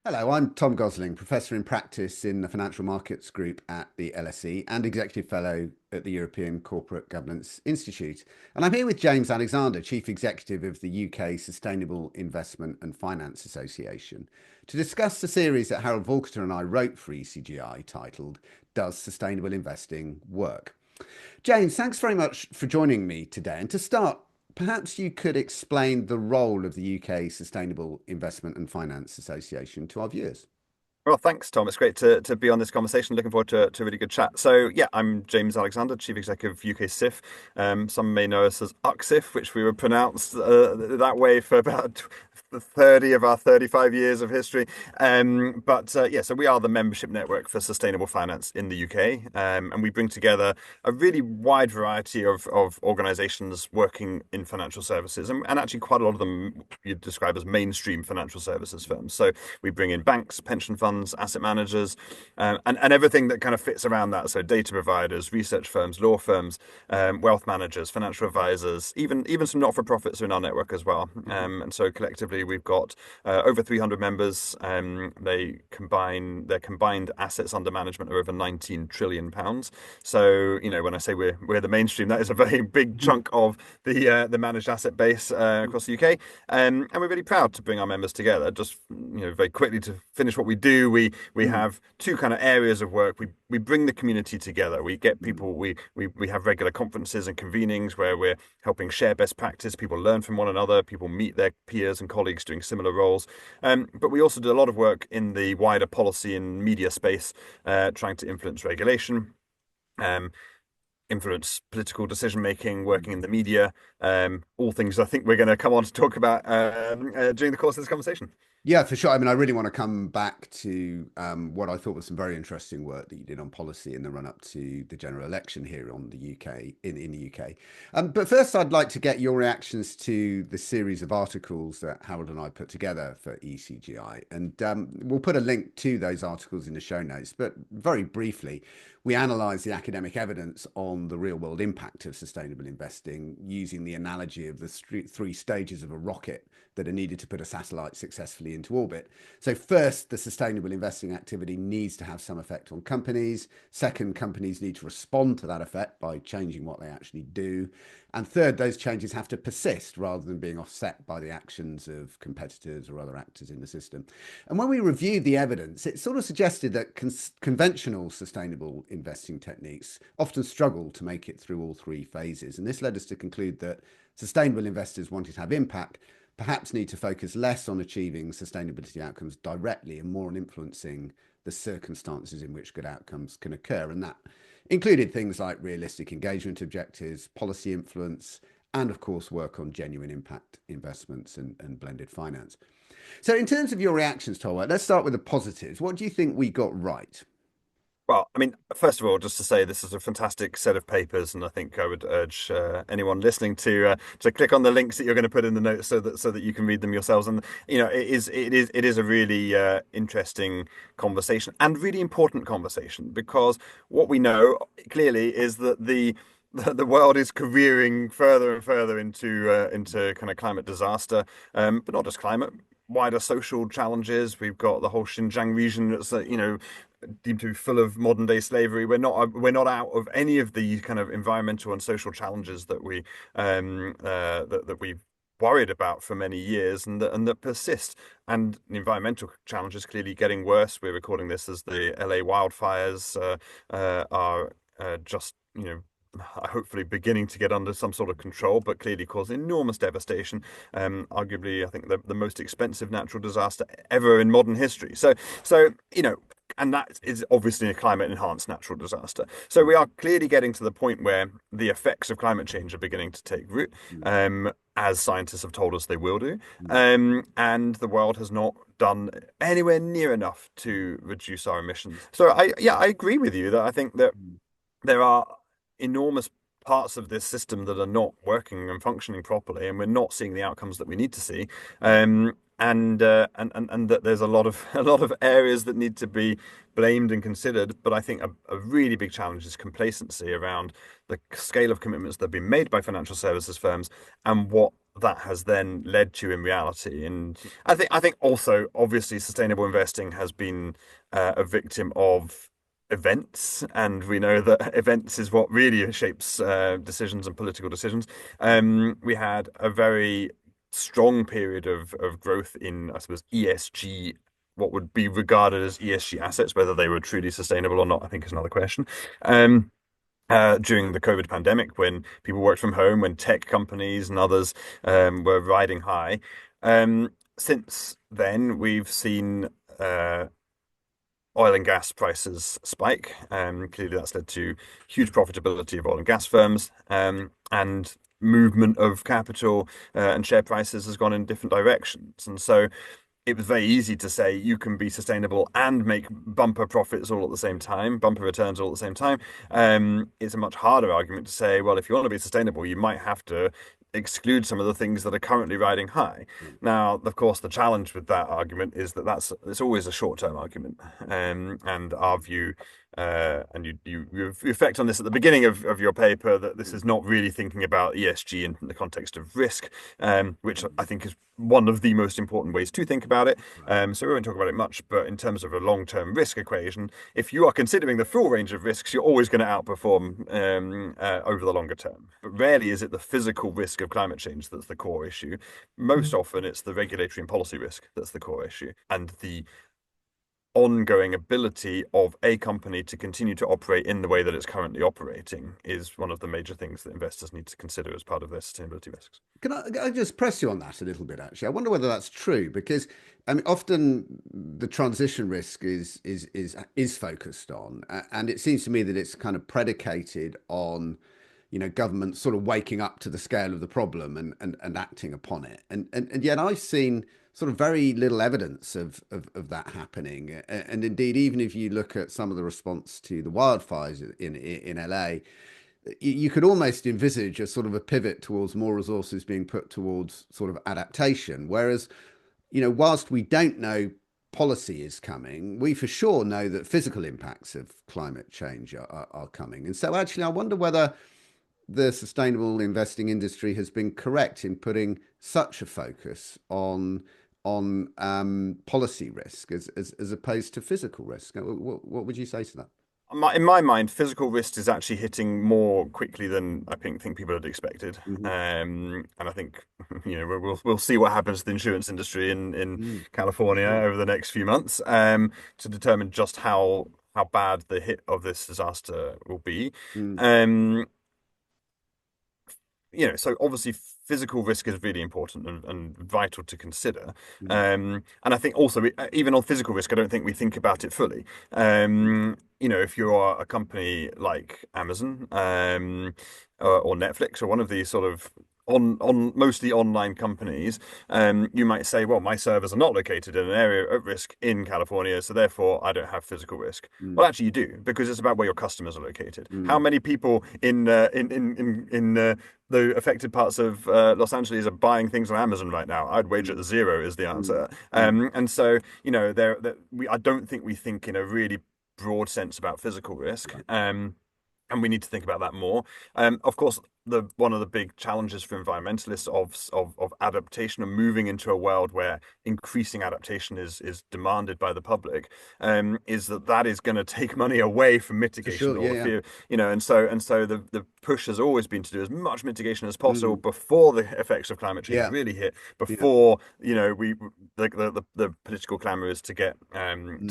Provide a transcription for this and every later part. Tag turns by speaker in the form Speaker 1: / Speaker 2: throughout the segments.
Speaker 1: Hello, I'm Tom Gosling, Professor in Practice in the Financial Markets Group at the LSE and Executive Fellow at the European Corporate Governance Institute. And I'm here with James Alexander, Chief Executive of the UK Sustainable Investment and Finance Association, to discuss the series that Harald Walkate and I wrote for ECGI titled Does Sustainable Investing Work? James, thanks very much for joining me today. And to start, perhaps you could explain the role of the UK Sustainable Investment and Finance Association to our viewers.
Speaker 2: Well, thanks, Tom. It's great to be on this conversation. Looking forward to a really good chat. So, yeah, I'm James Alexander, Chief Executive of UKSIF. Some may know us as UKSIF, which we were pronounced that way for about 30 of our 35 years of history. Yeah, so we are the membership network for sustainable finance in the UK. And we bring together a really wide variety of organizations working in financial services. And actually, quite a lot of them you'd describe as mainstream financial services firms. So we bring in banks, pension funds, asset managers, and everything that kind of fits around that. So data providers, research firms, law firms, wealth managers, financial advisors, even some not-for-profits are in our network as well. And so collectively, we've got over 300 members. Their combined assets under management are over 19 trillion pounds. So, when I say we're the mainstream, that is a very big chunk of the managed asset base across the UK. And we're really proud to bring our members together. Just very quickly to finish what we do, we have two kind of areas of work. We bring the community together. We get people. We have regular conferences and convenings where we're helping share best practice. People learn from one another. People meet their peers and colleagues doing similar roles. But we also do a lot of work in the wider policy and media space, trying to influence regulation. Influence political decision making, working in the media, all things I think we're going to come on to talk about during the course of this conversation.
Speaker 1: Yeah, for sure. I mean, I really want to come back to what I thought was some very interesting work that you did on policy in the run up to the general election here on the UK in the UK. But first, I'd like to get your reactions to the series of articles that Harold and I put together for ECGI, and we'll put a link to those articles in the show notes. But very briefly, we analysed the academic evidence on the real world impact of sustainable investing using the analogy of the three stages of a rocket that are needed to put a satellite successfully into orbit. So first, the sustainable investing activity needs to have some effect on companies. Second, companies need to respond to that effect by changing what they actually do. And third, those changes have to persist rather than being offset by the actions of competitors or other actors in the system. And when we reviewed the evidence, it sort of suggested that conventional sustainable investing techniques often struggle to make it through all three phases. And this led us to conclude that sustainable investors wanting to have impact perhaps need to focus less on achieving sustainability outcomes directly and more on influencing the circumstances in which good outcomes can occur. And that included things like realistic engagement objectives, policy influence, and of course, work on genuine impact investments and blended finance. So, in terms of your reactions, Tolwa, let's start with the positives. What do you think we got right?
Speaker 2: Well, I mean, first of all, just to say this is a fantastic set of papers, and I think I would urge anyone listening to click on the links that you're going to put in the notes so that you can read them yourselves. And it is a really interesting conversation and really important conversation, because what we know clearly is that the world is careering further and further into kind of climate disaster, but not just climate. Wider social challenges. We've got the whole Xinjiang region that's deemed to be full of modern day slavery. We're not out of any of the kind of environmental and social challenges that we've worried about for many years, and that persist. And the environmental challenges clearly getting worse. We're recording this as the LA wildfires are just hopefully beginning to get under some sort of control, but clearly causing enormous devastation. Arguably, I think the most expensive natural disaster ever in modern history. And that is obviously a climate enhanced natural disaster. So we are clearly getting to the point where the effects of climate change are beginning to take root, as scientists have told us they will do. And the world has not done anywhere near enough to reduce our emissions. So I agree with you that I think that there are enormous parts of this system that are not working and functioning properly, and we're not seeing the outcomes that we need to see. And that there's a lot of areas that need to be blamed and considered. But I think a really big challenge is complacency around the scale of commitments that have been made by financial services firms and what that has then led to in reality. And I think also obviously sustainable investing has been a victim of events, and we know that events is what really shapes decisions and political decisions. We had a very strong period of growth in, I suppose, ESG, what would be regarded as ESG assets, whether they were truly sustainable or not, I think is another question. Um, During the COVID pandemic, when people worked from home, when tech companies and others were riding high. Since then, we've seen oil and gas prices spike. Clearly, that's led to huge profitability of oil and gas firms, and movement of capital and share prices has gone in different directions. And so it was very easy to say you can be sustainable and make bumper profits all at the same time, bumper returns all at the same time. It's a much harder argument to say, well, if you want to be sustainable, you might have to exclude some of the things that are currently riding high. Now, of course, the challenge with that argument is that it's always a short-term argument, and our view. And you reflect on this at the beginning of your paper, that this is not really thinking about ESG in the context of risk, which I think is one of the most important ways to think about it. So we won't talk about it much, but in terms of a long-term risk equation, if you are considering the full range of risks, you're always going to outperform over the longer term. But rarely is it the physical risk of climate change that's the core issue. Most often, it's the regulatory and policy risk that's the core issue, and the ongoing ability of a company to continue to operate in the way that it's currently operating is one of the major things that investors need to consider as part of their sustainability risks.
Speaker 1: Can I just press you on that a little bit, actually? I wonder whether that's true because I mean, often the transition risk is focused on, and it seems to me that it's kind of predicated on, government sort of waking up to the scale of the problem and acting upon it. And yet I've seen sort of very little evidence of that happening. And indeed, even if you look at some of the response to the wildfires in LA, you could almost envisage a sort of a pivot towards more resources being put towards sort of adaptation. Whereas, whilst we don't know policy is coming, we for sure know that physical impacts of climate change are coming. And so actually, I wonder whether the sustainable investing industry has been correct in putting such a focus on policy risk as opposed to physical risk. What would you say to that?
Speaker 2: In my mind, physical risk is actually hitting more quickly than I think people had expected.
Speaker 1: Hmm.
Speaker 2: And I think we'll see what happens to the insurance industry in
Speaker 1: Mm.
Speaker 2: California
Speaker 1: Sure.
Speaker 2: over the next few months, to determine just how bad the hit of this disaster will be.
Speaker 1: Mm.
Speaker 2: Um, so obviously physical risk is really important and vital to consider.
Speaker 1: Mm.
Speaker 2: And I think also, even on physical risk, I don't think we think about it fully. If you're a company like Amazon, or Netflix, or one of these sort of on mostly online companies, you might say, well, my servers are not located in an area at risk in California, so therefore I don't have physical risk.
Speaker 1: Mm.
Speaker 2: Well, actually, you do, because it's about where your customers are located. How
Speaker 1: Mm.
Speaker 2: many people in the affected parts of Los Angeles are buying things on Amazon right now? I'd wager
Speaker 1: Mm.
Speaker 2: that zero is the
Speaker 1: Mm.
Speaker 2: answer.
Speaker 1: Mm.
Speaker 2: And so, I don't think we think in a really broad sense about physical risk.
Speaker 1: Right.
Speaker 2: And we need to think about that more. Of course, one of the big challenges for environmentalists of adaptation and moving into a world where increasing adaptation is demanded by the public, is that is going to take money away from
Speaker 1: For
Speaker 2: mitigation,
Speaker 1: sure.
Speaker 2: or
Speaker 1: Yeah.
Speaker 2: if
Speaker 1: Yeah.
Speaker 2: and so the push has always been to do as much mitigation as possible
Speaker 1: Mm.
Speaker 2: before the effects of climate change
Speaker 1: Yeah.
Speaker 2: really hit,
Speaker 1: Yeah.
Speaker 2: before we the political clamor is to get
Speaker 1: Mm.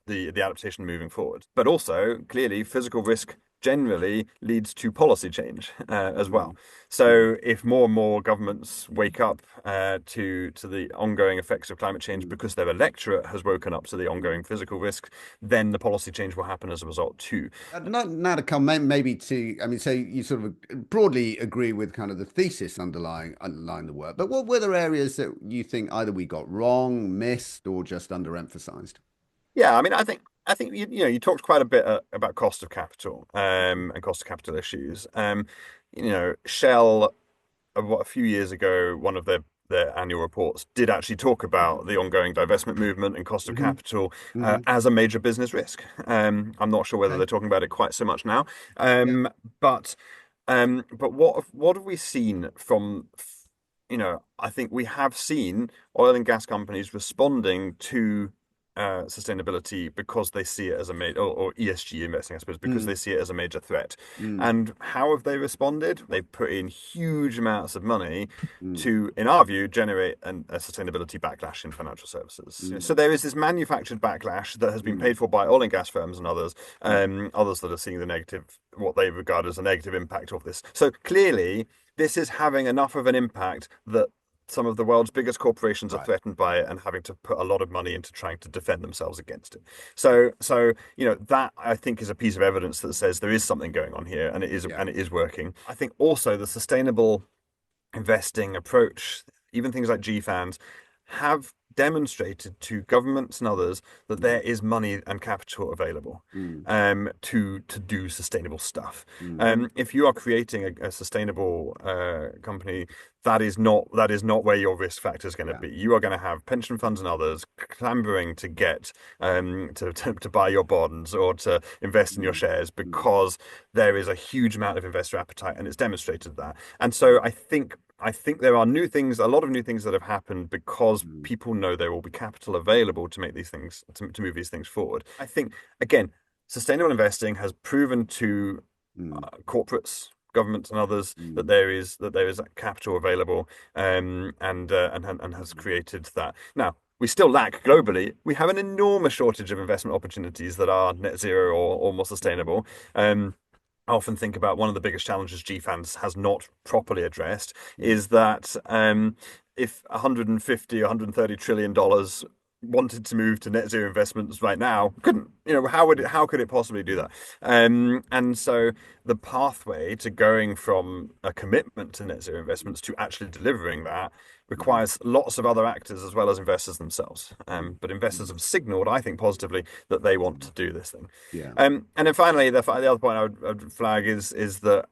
Speaker 2: the adaptation moving forward. But also, clearly, physical risk generally leads to policy change as well.
Speaker 1: Mm. Mm.
Speaker 2: So if more and more governments wake up to the ongoing effects of climate change
Speaker 1: Mm.
Speaker 2: because their electorate has woken up to the
Speaker 1: Mm.
Speaker 2: ongoing physical risks, then the policy change will happen as a result too.
Speaker 1: Not now to come maybe to, I mean, so you sort of broadly agree with kind of the thesis underlying the work, but what were there areas that you think either we got wrong, missed, or just underemphasized?
Speaker 2: Yeah, I mean, I think you talked quite a bit about cost of capital, and cost of capital issues. Shell, a few years ago, one of their annual reports did actually talk about the ongoing divestment movement and cost of
Speaker 1: Hmm.
Speaker 2: capital
Speaker 1: Hmm.
Speaker 2: as a major business risk. I'm not sure whether
Speaker 1: Okay.
Speaker 2: they're talking about it quite so much now,
Speaker 1: Yeah.
Speaker 2: but but what have we seen from I think we have seen oil and gas companies responding to sustainability because they see it as a major, or ESG investing, I suppose, because
Speaker 1: Mm,
Speaker 2: they see it as a major threat.
Speaker 1: mm,
Speaker 2: And how have they responded? They've put in huge amounts of money
Speaker 1: mm,
Speaker 2: to, in our view, generate a sustainability backlash in financial services.
Speaker 1: mm,
Speaker 2: So there is this manufactured backlash that has been
Speaker 1: mm,
Speaker 2: paid for by oil and gas firms and others,
Speaker 1: mm.
Speaker 2: others that are seeing what they regard as a negative impact of this. So clearly, this is having enough of an impact that some of the world's biggest corporations are
Speaker 1: Right.
Speaker 2: threatened by it and having to put a lot of money into trying to defend themselves against it. So that I think is a piece of evidence that says there is something going on here,
Speaker 1: Yeah.
Speaker 2: and it is working. I think also the sustainable investing approach, even things like GFANs, have demonstrated to governments and others that
Speaker 1: Mm,
Speaker 2: there is money and capital available
Speaker 1: mm,
Speaker 2: to do sustainable stuff.
Speaker 1: mm.
Speaker 2: If you are creating a sustainable company, that is not where your risk factor is going to
Speaker 1: Yeah.
Speaker 2: be. You are going to have pension funds and others clambering to get to buy your bonds or to invest in your
Speaker 1: Mm,
Speaker 2: shares
Speaker 1: mm,
Speaker 2: because there is a huge amount of investor appetite, and it's demonstrated that. And
Speaker 1: mm,
Speaker 2: so I think there are new things, a lot of new things that have happened because
Speaker 1: mm,
Speaker 2: people know there will be capital available to make these things, to move these things forward. I think, again, sustainable investing has proven to
Speaker 1: mm,
Speaker 2: corporates, governments, and others
Speaker 1: mm,
Speaker 2: that there is capital available, and has created that. Now, we still lack globally. We have an enormous shortage of investment opportunities that are net zero or more sustainable. I often think about one of the biggest challenges GFANS has not properly addressed
Speaker 1: mm,
Speaker 2: is that if 150 or 130 trillion dollars wanted to move to net zero investments right now, couldn't.
Speaker 1: mm,
Speaker 2: How could it possibly do
Speaker 1: mm,
Speaker 2: that? And so the pathway to going from a commitment to net zero investments to actually delivering that
Speaker 1: mm,
Speaker 2: requires lots of other actors as well as investors themselves.
Speaker 1: mm,
Speaker 2: But investors
Speaker 1: mm,
Speaker 2: have signaled, I think, positively that they want to do this thing.
Speaker 1: yeah.
Speaker 2: And then finally, the other point I would flag is that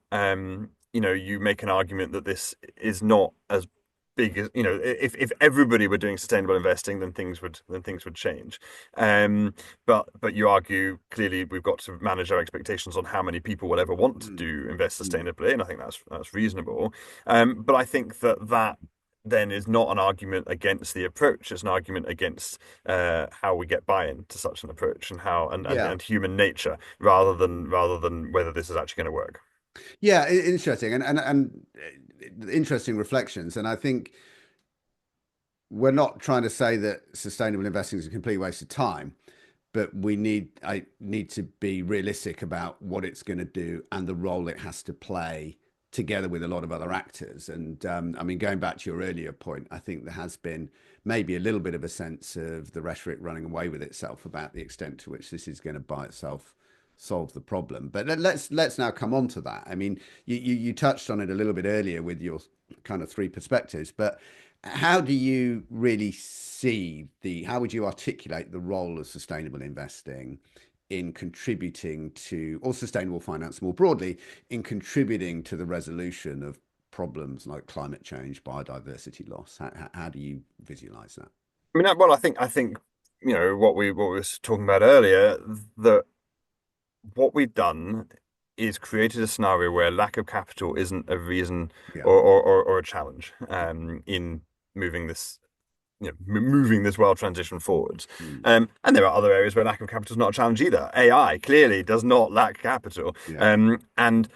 Speaker 2: you make an argument that this is not as big as if everybody were doing sustainable investing, then things would change. But you argue clearly we've got to manage our expectations on how many people will ever want to
Speaker 1: Mm,
Speaker 2: do invest
Speaker 1: mm,
Speaker 2: sustainably, and I think that's reasonable. But I think that then is not an argument against the approach. It's an argument against how we get buy-in to such an approach and how
Speaker 1: yeah.
Speaker 2: and human nature rather than whether this is actually going to work.
Speaker 1: Yeah. Interesting interesting reflections. And I think we're not trying to say that sustainable investing is a complete waste of time, but I need to be realistic about what it's going to do and the role it has to play together with a lot of other actors. And I mean, going back to your earlier point, I think there has been maybe a little bit of a sense of the rhetoric running away with itself about the extent to which this is going to by itself solve the problem. But let's now come on to that. I mean, you touched on it a little bit earlier with your kind of three perspectives, but how do you really see how would you articulate the role of sustainable investing in contributing to, or sustainable finance more broadly, in contributing to the resolution of problems like climate change, biodiversity loss? How do you visualize that?
Speaker 2: I mean, well, I think what we were talking about earlier, that what we've done is created a scenario where lack of capital isn't a reason
Speaker 1: Yeah.
Speaker 2: or a challenge in moving this moving this world transition forwards.
Speaker 1: Mm.
Speaker 2: And there are other areas where lack of capital is not a challenge either. AI clearly does not lack capital.
Speaker 1: Yeah.
Speaker 2: And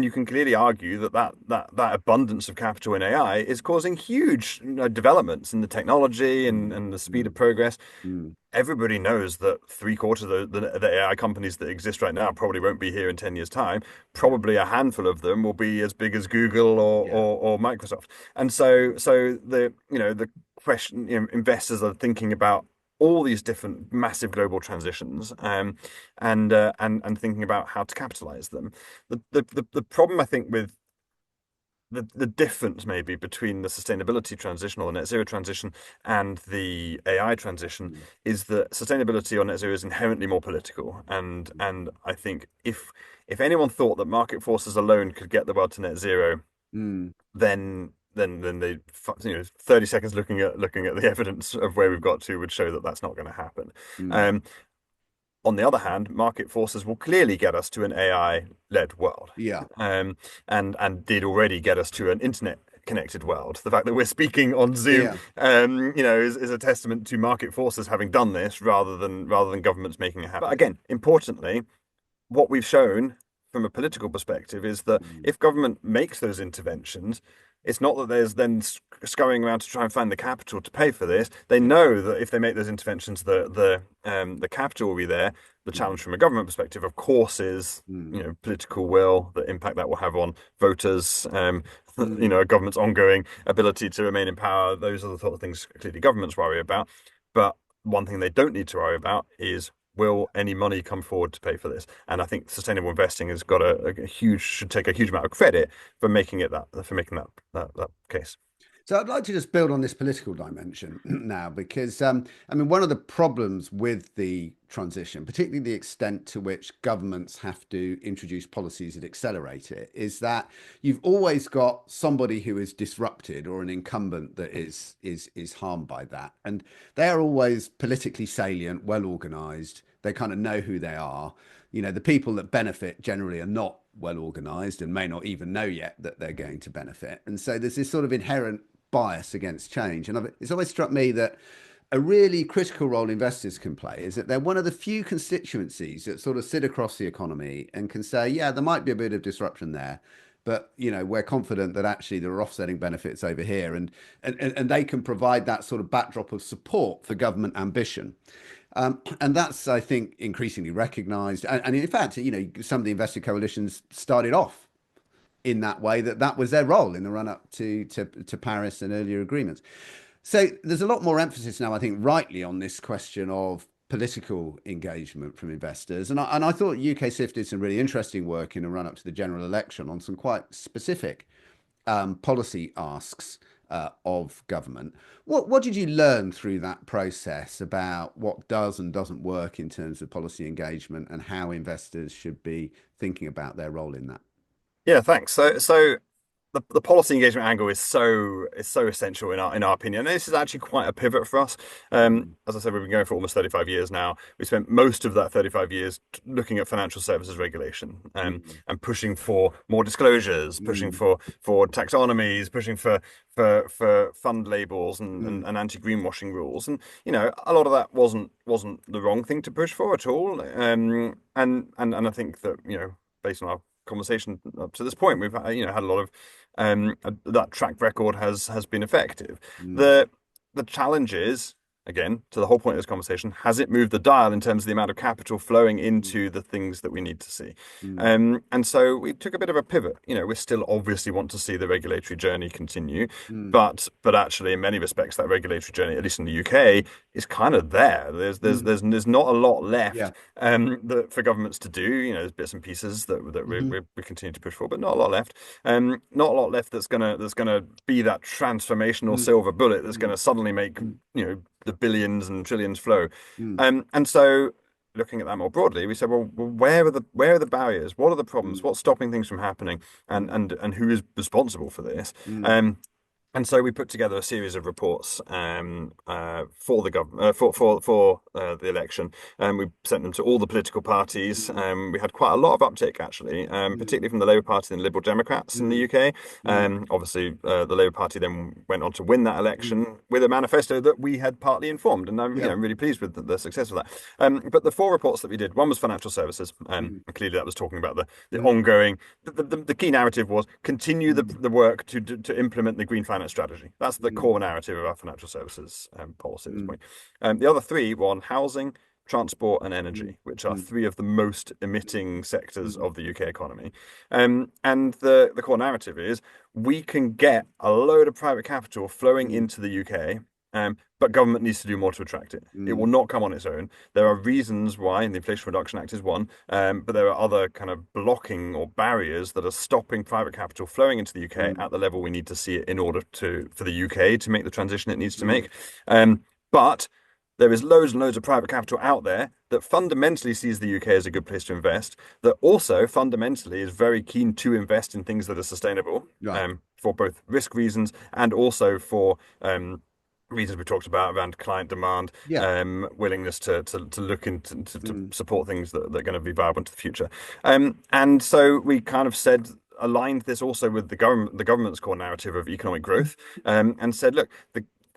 Speaker 2: you can clearly argue that abundance of capital in AI is causing huge developments in the technology
Speaker 1: Mm.
Speaker 2: and the speed of
Speaker 1: Mm.
Speaker 2: progress.
Speaker 1: Mm.
Speaker 2: Everybody knows that three-quarters of the AI companies that exist right now probably won't be here in 10 years' time.
Speaker 1: Yeah.
Speaker 2: Probably a handful of them will be as big as Google
Speaker 1: Yeah.
Speaker 2: or Microsoft. And so the question, investors are thinking about all these different massive global transitions, and thinking about how to capitalize them. The problem I think with the difference maybe between the sustainability transition or the net zero transition and the AI transition
Speaker 1: Mm.
Speaker 2: is that sustainability or net zero is inherently more political. And I think if anyone thought that market forces alone could get the world to net zero,
Speaker 1: Mm.
Speaker 2: then they 30 seconds looking at the evidence of where we've got to would show that that's not going to happen.
Speaker 1: Mm.
Speaker 2: Um, on the other hand, market forces will clearly get us to an AI-led world,
Speaker 1: Yeah.
Speaker 2: and did already get us to an internet connected world. The fact that we're speaking on Zoom,
Speaker 1: Yeah.
Speaker 2: is a testament to market forces having done this rather than governments making it happen. But again, importantly, what we've shown from a political perspective is that
Speaker 1: Mm,
Speaker 2: if government makes those interventions, it's not that there's then scurrying around to try and find the capital to pay for this. They
Speaker 1: yeah.
Speaker 2: know that if they make those interventions, the capital will be there. The
Speaker 1: Mm,
Speaker 2: challenge from a government perspective, of course, is
Speaker 1: mm,
Speaker 2: political will, the impact that will have on voters,
Speaker 1: mm,
Speaker 2: a government's ongoing ability to remain in power. Those are the sort of things clearly governments worry about. But one thing they don't need to worry about is, will any money come forward to pay for this? And I think sustainable investing has got a huge, should take a huge amount of credit for making that case.
Speaker 1: So I'd like to just build on this political dimension now, because I mean, one of the problems with the transition, particularly the extent to which governments have to introduce policies that accelerate it, is that you've always got somebody who is disrupted or an incumbent that is harmed by that, and they are always politically salient, well organized. They kind of know who they are. The people that benefit generally are not well organized and may not even know yet that they're going to benefit. And so there's this sort of inherent bias against change. And it's always struck me that a really critical role investors can play is that they're one of the few constituencies that sort of sit across the economy and can say, yeah, there might be a bit of disruption there, but we're confident that actually there are offsetting benefits over here, and they can provide that sort of backdrop of support for government ambition. And that's, I think, increasingly recognised. And in fact, some of the investor coalitions started off in that way, that was their role in the run up to Paris and earlier agreements. So there's a lot more emphasis now, I think, rightly, on this question of political engagement from investors. And I thought UKSIF did some really interesting work in the run up to the general election on some quite specific policy asks of government. What did you learn through that process about what does and doesn't work in terms of policy engagement, and how investors should be thinking about their role in that?
Speaker 2: Yeah, thanks. So the policy engagement angle is so essential in our opinion. And this is actually quite a pivot for us.
Speaker 1: Mm,
Speaker 2: As I said, we've been going for almost 35 years now. We spent most of that 35 years looking at financial services regulation,
Speaker 1: mm,
Speaker 2: and pushing for more disclosures, pushing
Speaker 1: mm,
Speaker 2: for taxonomies, pushing for fund labels
Speaker 1: mm,
Speaker 2: and anti-greenwashing rules. And a lot of that wasn't the wrong thing to push for at all. And I think that, based on our conversation up to this point, we've had a lot of that track record has been effective.
Speaker 1: mm,
Speaker 2: The challenge is, again, to the whole point of this conversation, has it moved the dial in terms of the amount of capital flowing
Speaker 1: mm,
Speaker 2: into the things that we need to see?
Speaker 1: mm,
Speaker 2: And so we took a bit of a pivot. We still obviously want to see the regulatory journey continue,
Speaker 1: mm,
Speaker 2: but actually, in many respects, that regulatory journey, at least in the UK, is kind of there. There's there's
Speaker 1: mm.
Speaker 2: there's there's not a lot left
Speaker 1: Yeah.
Speaker 2: for governments to do. There's bits and pieces that
Speaker 1: Hmm.
Speaker 2: we continue to push for, but not a lot left. Not a lot left that's gonna be that transformational
Speaker 1: Mm,
Speaker 2: silver bullet that's
Speaker 1: mm,
Speaker 2: gonna suddenly make
Speaker 1: mm,
Speaker 2: the billions and trillions flow.
Speaker 1: mm,
Speaker 2: And so, looking at that more broadly, we said, well, where are the barriers? What are the problems?
Speaker 1: mm,
Speaker 2: What's stopping things from happening? And
Speaker 1: mm,
Speaker 2: and who is responsible for this?
Speaker 1: mm,
Speaker 2: And so we put together a series of reports for the government for the election, and we sent them to all the political parties.
Speaker 1: mm,
Speaker 2: We had quite a lot of uptake actually,
Speaker 1: mm,
Speaker 2: particularly from the Labour Party and the Liberal Democrats in the
Speaker 1: mm,
Speaker 2: UK.
Speaker 1: mm,
Speaker 2: Obviously, the Labour Party then went on to win that
Speaker 1: mm.
Speaker 2: election with a manifesto that we had partly informed, and I'm
Speaker 1: Yeah.
Speaker 2: really pleased with the success of that. But the four reports that we did, one was financial services.
Speaker 1: Mm,
Speaker 2: Clearly, that was talking about the
Speaker 1: mm,
Speaker 2: ongoing. The key narrative was continue the
Speaker 1: mm,
Speaker 2: work to implement the green finance strategy. That's the
Speaker 1: mm,
Speaker 2: core narrative of our financial services policy at this
Speaker 1: mm,
Speaker 2: point. The other three were on housing, transport, and
Speaker 1: mm,
Speaker 2: energy, which are
Speaker 1: mm,
Speaker 2: three of the most emitting sectors
Speaker 1: mm,
Speaker 2: of the UK economy. And the core narrative is, we can get a load of private capital flowing
Speaker 1: mm,
Speaker 2: into the UK. But government needs to do more to attract it. It will
Speaker 1: mm,
Speaker 2: not come on its own. There are reasons why, and the Inflation Reduction Act is one, but there are other kind of blocking or barriers that are stopping private capital flowing into the UK
Speaker 1: mm,
Speaker 2: at the level we need to see it in order for the UK to make the transition it needs to
Speaker 1: mm,
Speaker 2: make. But there is loads and loads of private capital out there that fundamentally sees the UK as a good place to invest, that also fundamentally is very keen to invest in things that are sustainable,
Speaker 1: right.
Speaker 2: for both risk reasons and also for reasons we talked about around client demand,
Speaker 1: Yeah.
Speaker 2: willingness to look into to
Speaker 1: Mm,
Speaker 2: support things that are going to be viable into the future. And so we kind of said, aligned this also with the government's core narrative of economic growth, and said, look,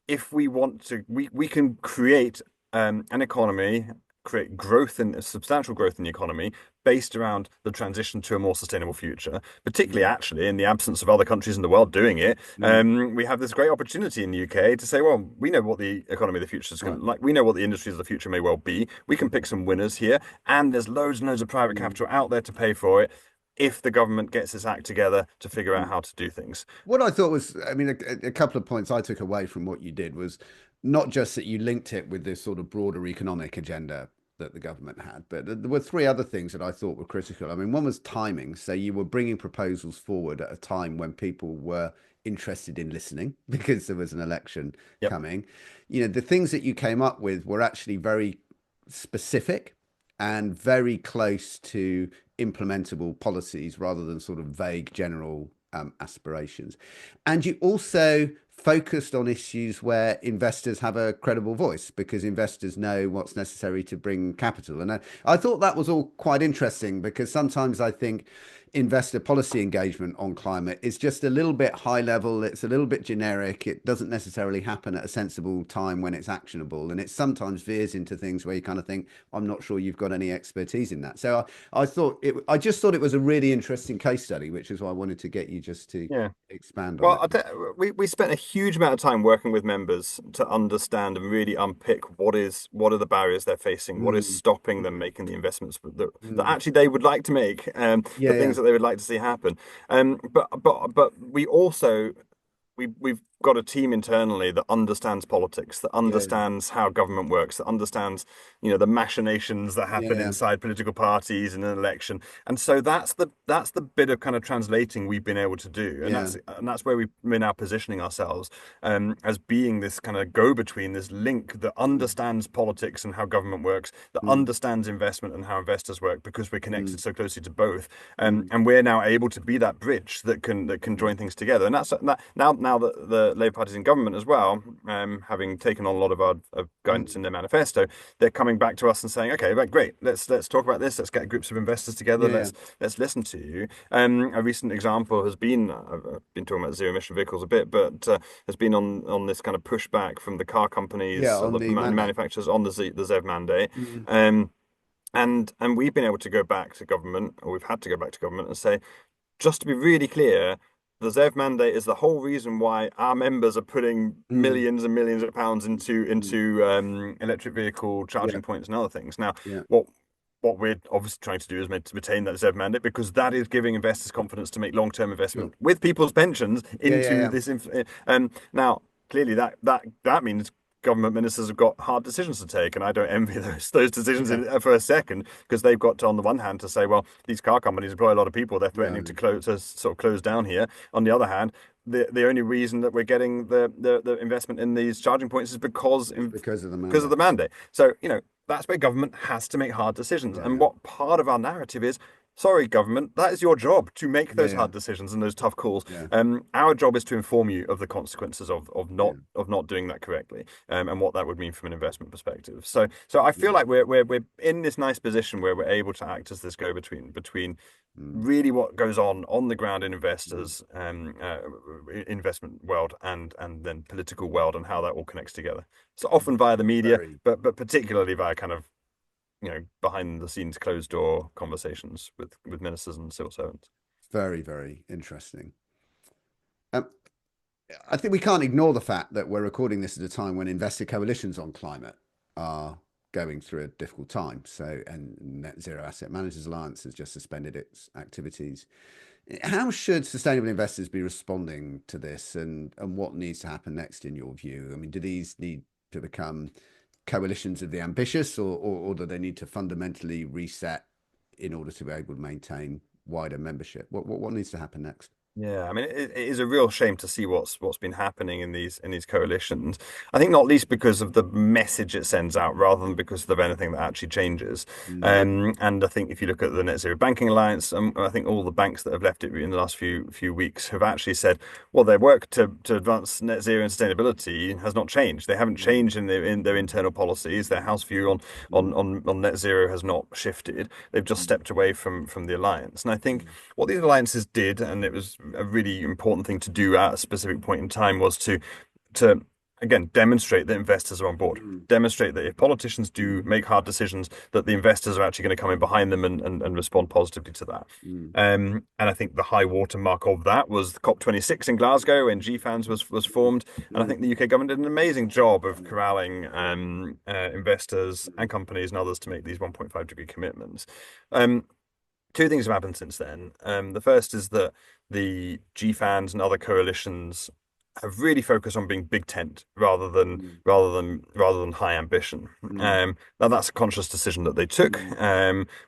Speaker 2: if we want to, we can create an economy, create growth and substantial growth in the economy based around the transition to a more sustainable future, particularly
Speaker 1: Mm,
Speaker 2: actually in the absence of other countries in the world doing it.
Speaker 1: mm,
Speaker 2: We have this great opportunity in the UK to say, well, we know what the economy of the future is going
Speaker 1: right.
Speaker 2: to look like. We know what the industries of the future may well be. We can pick some winners here, and there's loads and loads of private
Speaker 1: Mm,
Speaker 2: capital out there to pay for it if the government gets its act together to figure out
Speaker 1: mm.
Speaker 2: how to do things.
Speaker 1: What I thought was, I mean, a couple of points I took away from what you did was not just that you linked it with this sort of broader economic agenda that the government had, but there were three other things that I thought were critical. I mean, one was timing. So you were bringing proposals forward at a time when people were interested in listening because there was an election
Speaker 2: Yep.
Speaker 1: coming. You know, the things that you came up with were actually very specific and very close to implementable policies rather than sort of vague general aspirations. And you also focused on issues where investors have a credible voice because investors know what's necessary to bring capital. And I thought that was all quite interesting because sometimes I think investor policy engagement on climate is just a little bit high level. It's a little bit generic. It doesn't necessarily happen at a sensible time when it's actionable. And it sometimes veers into things where you kind of think, I'm not sure you've got any expertise in that. So I just thought it was a really interesting case study, which is why I wanted to get you just to
Speaker 2: Yeah.
Speaker 1: expand on
Speaker 2: Well,
Speaker 1: it.
Speaker 2: we spent a huge amount of time working with members to understand and really unpick what are the barriers they're facing, what is
Speaker 1: Mm,
Speaker 2: stopping them
Speaker 1: mm,
Speaker 2: making the investments that
Speaker 1: mm.
Speaker 2: actually they would like to make,
Speaker 1: Yeah,
Speaker 2: the
Speaker 1: yeah,
Speaker 2: things that they would like to see happen. But we also we've got a team internally that understands politics, that
Speaker 1: yeah, yeah,
Speaker 2: understands how government works, that understands, the machinations that happen
Speaker 1: yeah,
Speaker 2: inside political parties in an election. And so that's the bit of kind of translating we've been able to do. And
Speaker 1: yeah.
Speaker 2: that's where we're now positioning ourselves as being this kind of go-between, this link that
Speaker 1: Mm,
Speaker 2: understands politics and how government works, that
Speaker 1: mm,
Speaker 2: understands investment and how investors work, because we're connected
Speaker 1: mm,
Speaker 2: so closely to both.
Speaker 1: mm,
Speaker 2: And we're now able to be that bridge that can
Speaker 1: mm,
Speaker 2: join things together. And that's that now that the Labour Party's in government as well, having taken on a lot of our guidance
Speaker 1: mm.
Speaker 2: in their manifesto, they're coming back to us and saying, okay, right, great, let's talk about this. Let's get groups of investors together.
Speaker 1: Yeah, yeah.
Speaker 2: Let's listen to you. A recent example has been I've been talking about zero emission vehicles a bit, but has been on this kind of pushback from the car
Speaker 1: Yeah,
Speaker 2: companies or
Speaker 1: on
Speaker 2: the
Speaker 1: the mandate.
Speaker 2: manufacturers on the ZEV mandate.
Speaker 1: Mm,
Speaker 2: Um, and we've been able to go back to government, or we've had to go back to government and say, just to be really clear, the ZEV mandate is the whole reason why our members are putting
Speaker 1: mm,
Speaker 2: millions and millions of pounds into
Speaker 1: mm.
Speaker 2: electric vehicle
Speaker 1: Yeah,
Speaker 2: charging points and other things. Now,
Speaker 1: yeah,
Speaker 2: what what we're obviously trying to do is to retain that ZEV mandate, because that is giving investors confidence to make long-term
Speaker 1: sure.
Speaker 2: investment with people's pensions
Speaker 1: Yeah, yeah,
Speaker 2: into
Speaker 1: yeah.
Speaker 2: this. Now, clearly, that means government ministers have got hard decisions to take, and I don't envy those decisions
Speaker 1: Yeah,
Speaker 2: for a second, because they've got to, on the one hand, to say, well, these car companies employ a lot of people, they're
Speaker 1: yeah.
Speaker 2: threatening to sort of close down here. On the other hand, the only reason that we're getting the investment in these charging points is
Speaker 1: It's because of the
Speaker 2: because of
Speaker 1: mandate.
Speaker 2: the mandate. So, that's where government has to make hard decisions.
Speaker 1: Yeah,
Speaker 2: And
Speaker 1: yeah,
Speaker 2: what part of our narrative is, sorry, government, that is your job to make
Speaker 1: yeah,
Speaker 2: those
Speaker 1: yeah,
Speaker 2: hard decisions and those tough calls.
Speaker 1: yeah,
Speaker 2: Our job is to inform you of the consequences of
Speaker 1: yeah,
Speaker 2: not doing that correctly, and what that would mean from an investment perspective. So I feel
Speaker 1: yeah.
Speaker 2: like we're in this nice position where we're able to act as this go between
Speaker 1: Mm,
Speaker 2: really what goes on the ground in
Speaker 1: mm.
Speaker 2: investors, investment world, and then political world, and how that all connects together. So often via the media,
Speaker 1: Very,
Speaker 2: but particularly via kind of behind the scenes closed door conversations with ministers and civil servants.
Speaker 1: very, very interesting. Um, I think we can't ignore the fact that we're recording this at a time when investor coalitions on climate are going through a difficult time. So, and Net Zero Asset Managers Alliance has just suspended its activities. How should sustainable investors be responding to this, and what needs to happen next in your view? I mean, do these need to become coalitions of the ambitious, or do they need to fundamentally reset in order to be able to maintain wider membership? What needs to happen next?
Speaker 2: Yeah, I mean, it is a real shame to see what's been happening in these coalitions. I think not least because of the message it sends out, rather than because of anything that actually changes.
Speaker 1: Mm,
Speaker 2: And I think if you look at the Net Zero Banking Alliance, I think all the banks that have left it in the last few weeks have actually said, well, their work to advance net zero and sustainability has not changed. They haven't
Speaker 1: mm,
Speaker 2: changed in their internal policies. Their house view
Speaker 1: mm,
Speaker 2: on net zero has not shifted. They've just
Speaker 1: mm,
Speaker 2: stepped away from the alliance. And I think
Speaker 1: mm,
Speaker 2: what these alliances did, and it was a really important thing to do at a specific point in time, was to again demonstrate that investors are on board.
Speaker 1: mm,
Speaker 2: Demonstrate that if politicians do make hard decisions, that the investors are actually going to come in behind them and respond positively to that.
Speaker 1: mm,
Speaker 2: And I think the high watermark of that was the COP26 in Glasgow when GFANZ was formed. And I
Speaker 1: mm,
Speaker 2: think the UK government did an amazing job of
Speaker 1: mm,
Speaker 2: corralling investors
Speaker 1: mm,
Speaker 2: and companies and others to make these 1.5-degree commitments. Um, Two things have happened since then. The first is that the GFANs and other coalitions have really focused on being big tent
Speaker 1: mm,
Speaker 2: rather than high ambition.
Speaker 1: mm,
Speaker 2: Now that's a conscious decision that they took.
Speaker 1: mm,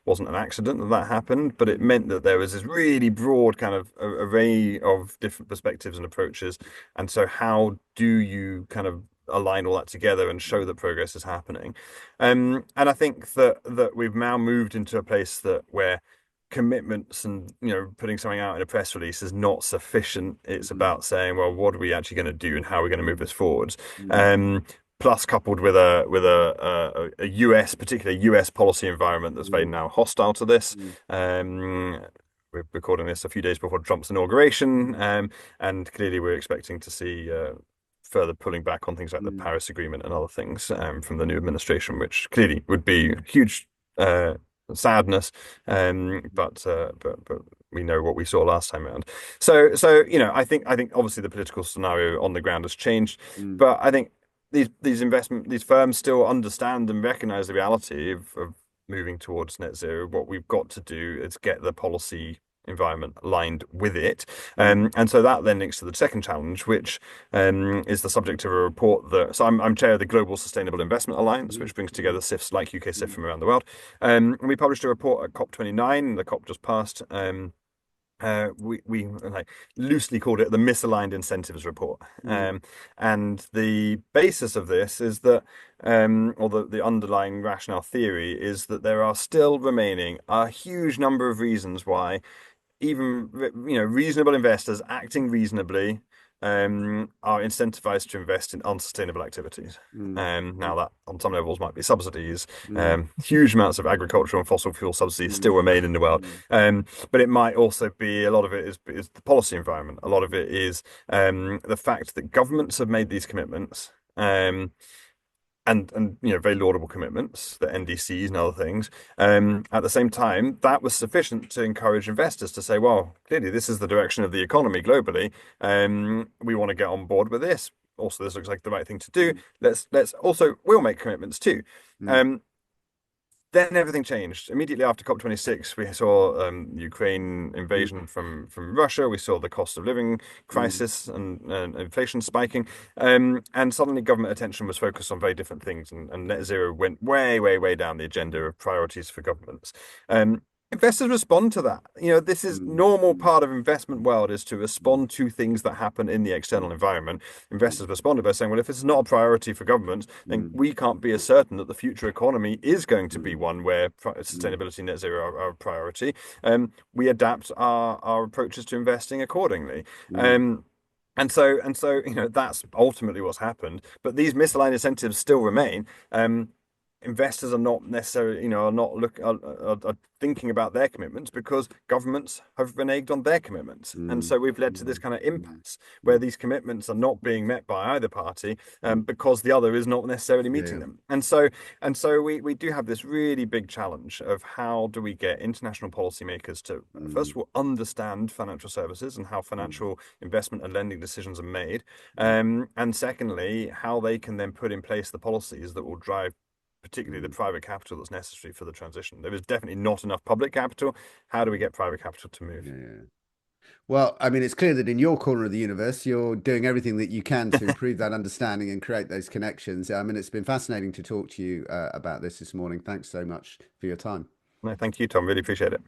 Speaker 2: Wasn't an accident that that happened, but it
Speaker 1: mm,
Speaker 2: meant that there was this really broad kind of array of different perspectives and approaches. And so, how do you kind of align all that together and show that progress is happening? And I think that we've now moved into a place that where commitments and putting something out in a press release is not sufficient. It's
Speaker 1: mm,
Speaker 2: about saying, well, what are we actually going to do and how are we going to move this forwards?
Speaker 1: mm,
Speaker 2: Um, Plus, coupled with a US, particularly US policy environment that's very
Speaker 1: mm,
Speaker 2: now hostile to this.
Speaker 1: mm,
Speaker 2: Um, we're recording this a few days before Trump's inauguration, and clearly we're expecting to see further pulling back on things like the
Speaker 1: mm,
Speaker 2: Paris Agreement and other things from the new administration, which clearly would be huge uh, sadness. But we know what we saw last time around. So I think obviously the political scenario on the ground has changed,
Speaker 1: mm,
Speaker 2: but I think these firms still understand and recognize the reality of moving towards net zero. What we've got to do is get the policy environment aligned with it.
Speaker 1: mm,
Speaker 2: And so that then links to the second challenge, which is the subject of a report that. So I'm chair of the Global Sustainable Investment Alliance,
Speaker 1: mm,
Speaker 2: which brings
Speaker 1: mm,
Speaker 2: together SIFs like UKSIF
Speaker 1: mm,
Speaker 2: from around the world. And we published a report at COP29. The COP just passed. We like loosely called it the misaligned incentives report.
Speaker 1: mm,
Speaker 2: And the basis of this is that, or the underlying rationale theory is that there are still remaining a huge number of reasons why even reasonable investors acting reasonably are incentivized to invest in unsustainable activities.
Speaker 1: mm,
Speaker 2: Now that on some levels might be subsidies.
Speaker 1: mm,
Speaker 2: Huge amounts of agricultural and fossil fuel subsidies still
Speaker 1: mm,
Speaker 2: remain in the world.
Speaker 1: mm,
Speaker 2: But it might also be a lot of it is the policy environment. A lot of it is the fact that governments have made these commitments. And very laudable commitments, the NDCs and other things. At the same time, that was sufficient to encourage investors to say, well, clearly this is the direction of the economy globally. We want to get on board with this. Also, this looks like the right thing to do.
Speaker 1: mm,
Speaker 2: Let's also we'll make commitments too.
Speaker 1: mm,
Speaker 2: Um, then everything changed. Immediately after COP26, we saw Ukraine
Speaker 1: mm,
Speaker 2: invasion from Russia. We saw the cost of living
Speaker 1: mm,
Speaker 2: crisis and inflation spiking. And suddenly government attention was focused on very different things. And net zero went way, way, way down the agenda of priorities for governments. Investors respond to that. This is
Speaker 1: mm,
Speaker 2: normal
Speaker 1: mm,
Speaker 2: part of investment world is to
Speaker 1: mm,
Speaker 2: respond to things that happen in the external environment.
Speaker 1: mm,
Speaker 2: Investors responded by saying, well, if it's not a priority for governments, then
Speaker 1: mm,
Speaker 2: we can't be as certain that the future economy is going to be
Speaker 1: mm,
Speaker 2: one where
Speaker 1: mm,
Speaker 2: sustainability and net zero are a priority. We adapt our approaches to investing accordingly.
Speaker 1: mm,
Speaker 2: Um, and so, that's ultimately what's happened. But these misaligned incentives still remain. Investors are not necessarily, are not are thinking about their commitments because governments have reneged on their commitments, and
Speaker 1: mm,
Speaker 2: so we've led to this
Speaker 1: mm,
Speaker 2: kind of
Speaker 1: mm,
Speaker 2: impasse where
Speaker 1: mm,
Speaker 2: these commitments are not being met by either party,
Speaker 1: mm.
Speaker 2: because the other is not necessarily
Speaker 1: Yeah,
Speaker 2: meeting
Speaker 1: yeah.
Speaker 2: them, and so we do have this really big challenge of how do we get international policymakers to first
Speaker 1: Mm,
Speaker 2: of all understand financial services and how
Speaker 1: mm,
Speaker 2: financial investment and lending decisions are made,
Speaker 1: mm,
Speaker 2: and secondly, how they can then put in place the policies that will drive particularly the
Speaker 1: mm.
Speaker 2: private capital that's necessary for the transition. There is definitely not enough public capital. How do we get private capital to move?
Speaker 1: Yeah, yeah. Well, I mean, it's clear that in your corner of the universe, you're doing everything that you can to improve that understanding and create those connections. I mean, it's been fascinating to talk to you about this morning. Thanks so much for your time.
Speaker 2: No, thank you, Tom. Really appreciate it.